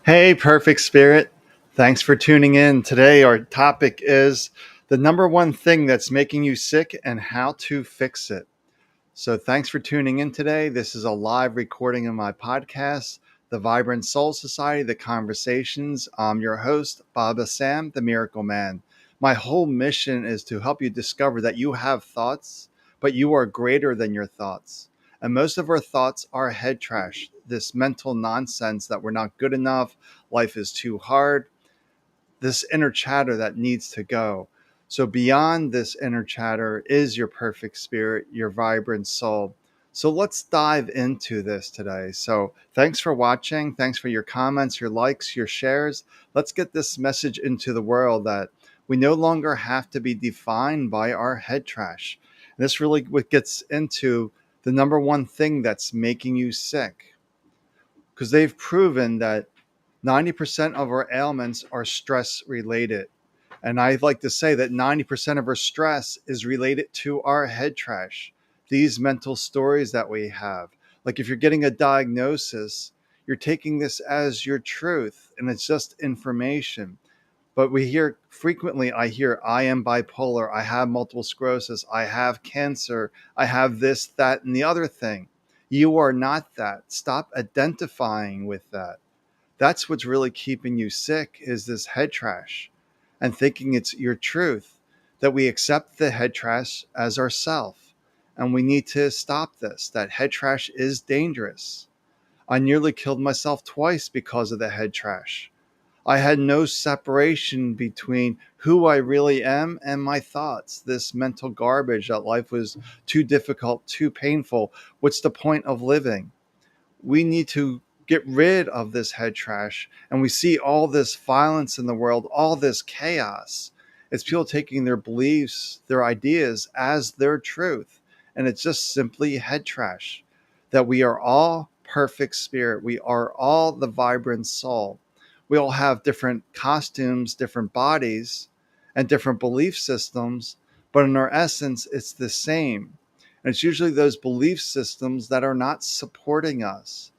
Hey, perfect spirit. Thanks for tuning in. Today, our topic is the number one thing that's making you sick and how to fix it. So, thanks for tuning in today. This is a live recording of my podcast, The Vibrant Soul Society, The Conversations. I'm your host, Baba Sam, the Miracle Man. My whole mission is to help you discover that you have thoughts, but you are greater than your thoughts. And most of our thoughts are head trash, this mental nonsense that we're not good enough, life is too hard, this inner chatter that needs to go. So, beyond this inner chatter is your perfect spirit, your vibrant soul. So, let's dive into this today. So, thanks for watching. Thanks for your comments, your likes, your shares. Let's get this message into the world that we no longer have to be defined by our head trash. And this really what gets into the number one thing that's making you sick, because they've proven that 90% of our ailments are stress related. And I like to say that 90% of our stress is related to our head trash, these mental stories that we have. Like if you're getting a diagnosis, you're taking this as your truth and it's just information. But we hear frequently, I hear, I am bipolar, I have multiple sclerosis, I have cancer, I have this, that, and the other thing. You are not that. Stop identifying with that. That's what's really keeping you sick is this head trash and thinking it's your truth, that we accept the head trash as ourself. And we need to stop this. That head trash is dangerous. I nearly killed myself twice because of the head trash. I had no separation between who I really am and my thoughts, this mental garbage that life was too difficult, too painful. What's the point of living? We need to get rid of this head trash. And we see all this violence in the world, all this chaos. It's people taking their beliefs, their ideas as their truth. And it's just simply head trash. That we are all perfect spirit. We are all the vibrant soul. We all have different costumes, different bodies, and different belief systems. But in our essence, it's the same. And it's usually those belief systems that are not supporting us.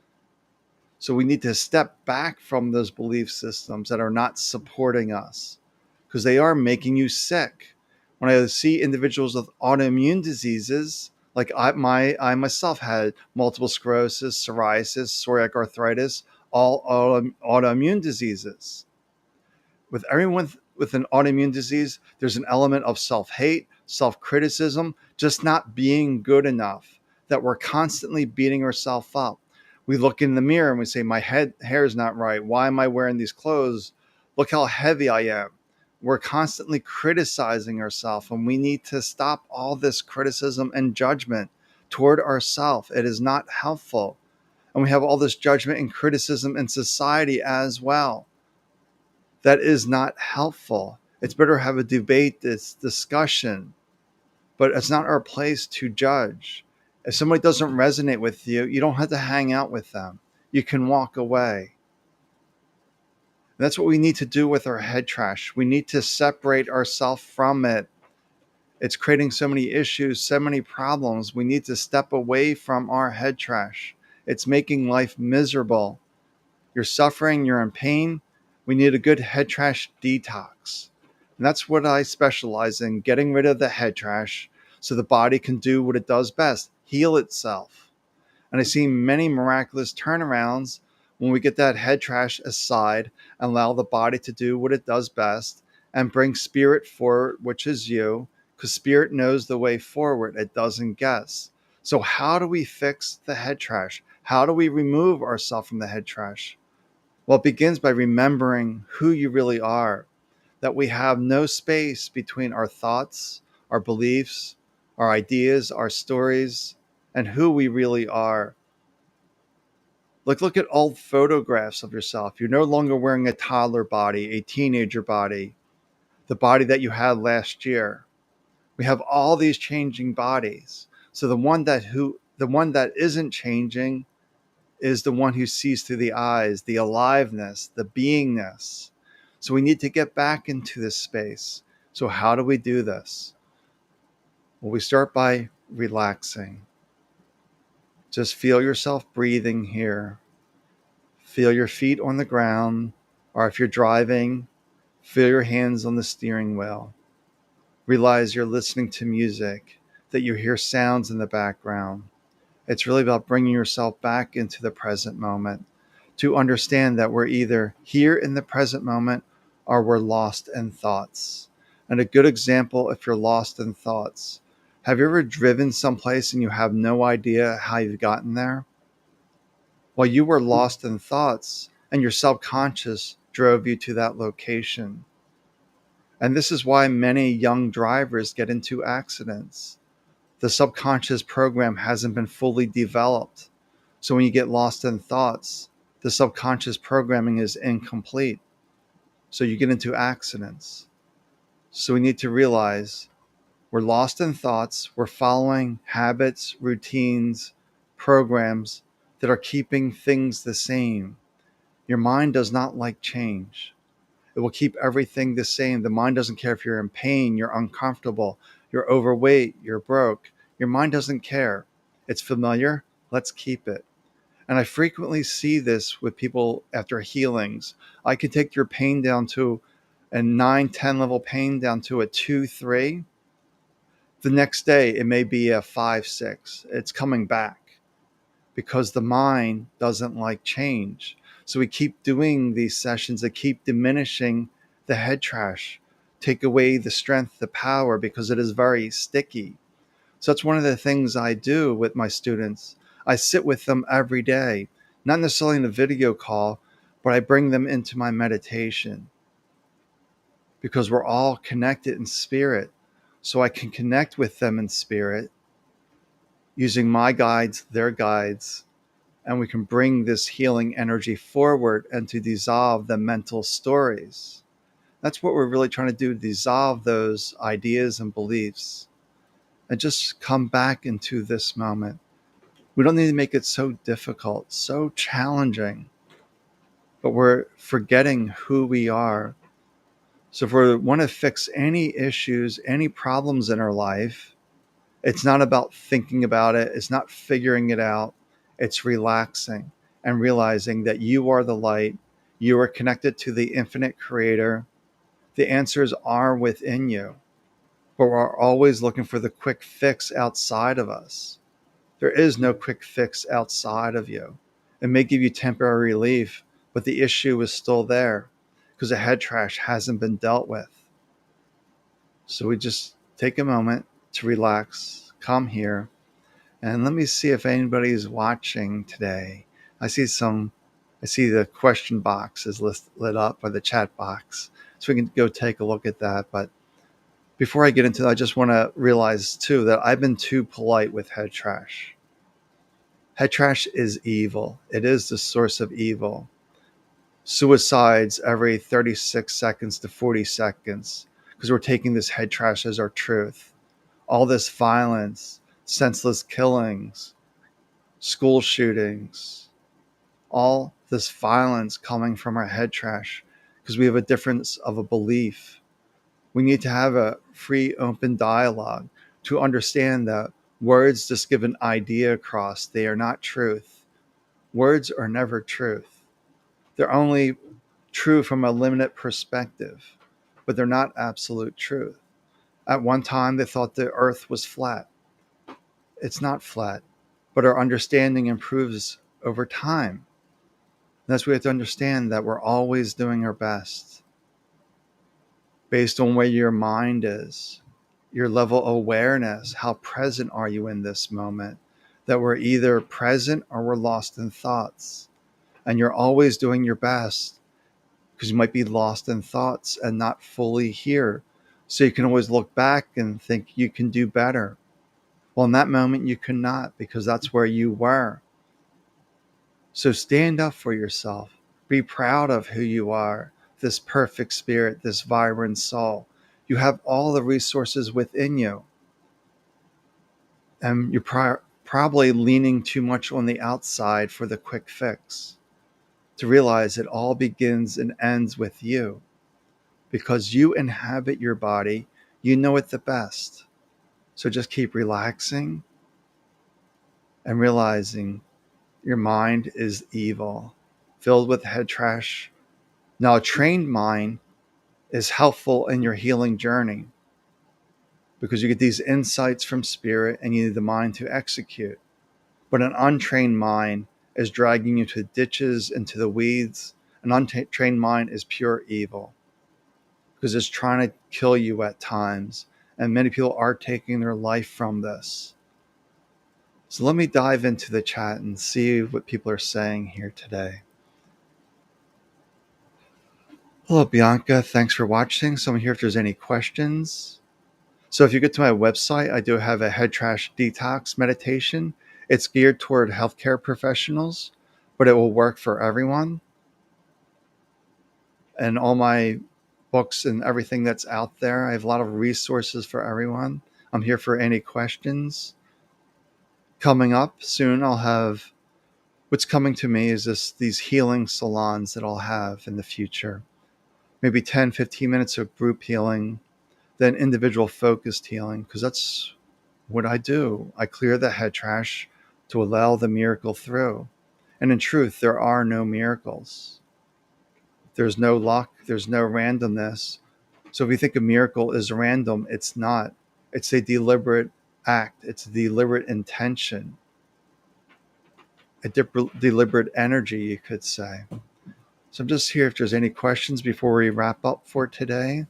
So we need to step back from those belief systems that are not supporting us because they are making you sick. When I see individuals with autoimmune diseases, like I myself had multiple sclerosis, psoriasis, psoriatic arthritis, all autoimmune diseases. With everyone with an autoimmune disease, there's an element of self-hate, self-criticism, just not being good enough, that we're constantly beating ourselves up. We look in the mirror and we say, my hair is not right. Why am I wearing these clothes? Look how heavy I am. We're constantly criticizing ourselves, and we need to stop all this criticism and judgment toward ourselves. It is not helpful. And we have all this judgment and criticism in society as well. That is not helpful. It's better to have a debate, this discussion, but it's not our place to judge. If somebody doesn't resonate with you, you don't have to hang out with them. You can walk away. And that's what we need to do with our head trash. We need to separate ourselves from it. It's creating so many issues, so many problems. We need to step away from our head trash. It's making life miserable. You're suffering, you're in pain. We need a good head trash detox. And that's what I specialize in, getting rid of the head trash so the body can do what it does best, heal itself. And I've seen many miraculous turnarounds when we get that head trash aside and allow the body to do what it does best and bring spirit forward, which is you, because spirit knows the way forward. It doesn't guess. So how do we fix the head trash? How do we remove ourselves from the head trash? Well, it begins by remembering who you really are, that we have no space between our thoughts, our beliefs, our ideas, our stories, and who we really are. Like, look at old photographs of yourself. You're no longer wearing a toddler body, a teenager body, the body that you had last year. We have all these changing bodies. So the one that isn't changing is the one who sees through the eyes, the aliveness, the beingness. So we need to get back into this space. So how do we do this? Well, we start by relaxing. Just feel yourself breathing here. feel your feet on the ground, or if you're driving, feel your hands on the steering wheel. Realize you're listening to music, that you hear sounds in the background. It's really about bringing yourself back into the present moment to understand that we're either here in the present moment or we're lost in thoughts. And a good example, if you're lost in thoughts, have you ever driven someplace and you have no idea how you've gotten there? Well, you were lost in thoughts and your subconscious drove you to that location. And this is why many young drivers get into accidents. The subconscious program hasn't been fully developed. So when you get lost in thoughts, the subconscious programming is incomplete. So you get into accidents. So we need to realize we're lost in thoughts. We're following habits, routines, programs that are keeping things the same. Your mind does not like change. It will keep everything the same. The mind doesn't care if you're in pain, you're uncomfortable, you're overweight, you're broke. Your mind doesn't care. It's familiar. Let's keep it. And I frequently see this with people after healings. I can take your pain down to a 9, 10 level pain down to a 2, 3. The next day, it may be a 5, 6. It's coming back because the mind doesn't like change. So we keep doing these sessions that keep diminishing the head trash, take away the strength, the power, because it is very sticky. So that's one of the things I do with my students. I sit with them every day, not necessarily in a video call, but I bring them into my meditation because we're all connected in spirit. So I can connect with them in spirit using my guides, their guides, and we can bring this healing energy forward and to dissolve the mental stories. That's what we're really trying to do, dissolve those ideas and beliefs and just come back into this moment. We don't need to make it so difficult, so challenging, but we're forgetting who we are. So if we want to fix any issues, any problems in our life, it's not about thinking about it. It's not figuring it out. It's relaxing and realizing that you are the light. You are connected to the infinite creator. The answers are within you, but we're always looking for the quick fix outside of us. There is no quick fix outside of you. It may give you temporary relief, but the issue is still there because the head trash hasn't been dealt with. So we just take a moment to relax, come here, and let me see if anybody is watching today. I see the question box is lit up, or the chat box. So we can go take a look at that. But before I get into that, I just want to realize too that I've been too polite with head trash. Head trash is evil. It is the source of evil. Suicides every 36 seconds to 40 seconds because we're taking this head trash as our truth. All this violence, senseless killings, school shootings, all this violence coming from our head trash because we have a difference of a belief. We need to have a free, open dialogue to understand that words just give an idea across. They are not truth. Words are never truth. They're only true from a limited perspective, but they're not absolute truth. At one time, they thought the earth was flat. It's not flat, but our understanding improves over time. That's why we have to understand that we're always doing our best based on where your mind is, your level of awareness, how present are you in this moment, that we're either present or we're lost in thoughts. And you're always doing your best because you might be lost in thoughts and not fully here. So you can always look back and think you can do better. Well, in that moment, you cannot because that's where you were. So stand up for yourself. Be proud of who you are, this perfect spirit, this vibrant soul. You have all the resources within you. And you're probably leaning too much on the outside for the quick fix. To realize it all begins and ends with you. Because you inhabit your body, you know it the best. So just keep relaxing and realizing your mind is evil. filled with head trash. Now, a trained mind is helpful in your healing journey because you get these insights from spirit and you need the mind to execute. But an untrained mind is dragging you to ditches, into the weeds. An untrained mind is pure evil because it's trying to kill you at times. And many people are taking their life from this. So let me dive into the chat and see what people are saying here today. Hello, Bianca. Thanks for watching. So I'm here if there's any questions. So if you get to my website, I do have a head trash detox meditation. It's geared toward healthcare professionals, but it will work for everyone. And all my books and everything that's out there, I have a lot of resources for everyone. I'm here for any questions. Coming up soon, I'll have what's coming to me is these healing salons that I'll have in the future. Maybe 10, 15 minutes of group healing, then individual focused healing, because that's what I do. I clear the head trash to allow the miracle through. And in truth, there are no miracles. There's no luck. There's no randomness. So if you think a miracle is random, it's not. It's a deliberate act. It's a deliberate intention, a deliberate energy, you could say. So I'm just here if there's any questions before we wrap up for today.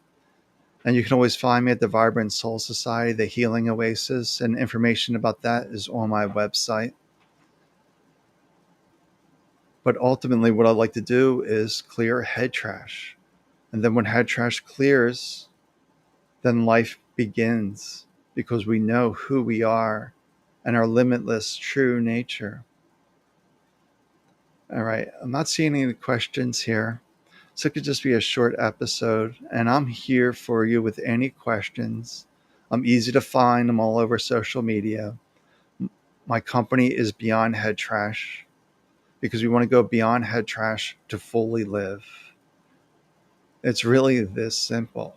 And you can always find me at the Vibrant Soul Society, the Healing Oasis, and information about that is on my website. But ultimately, what I like to do is clear head trash. And then when head trash clears, then life begins because we know who we are and our limitless true nature. All right, I'm not seeing any questions here. So it could just be a short episode, and I'm here for you with any questions. I'm easy to find. I'm all over social media. My company is Beyond Head Trash because we want to go beyond head trash to fully live. It's really this simple.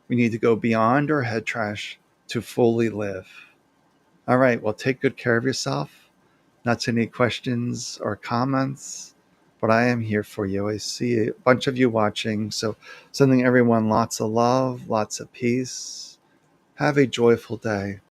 We need to go beyond our head trash to fully live. All right, well, take good care of yourself. Not any questions or comments, but I am here for you. I see a bunch of you watching, so sending everyone lots of love, lots of peace. Have a joyful day.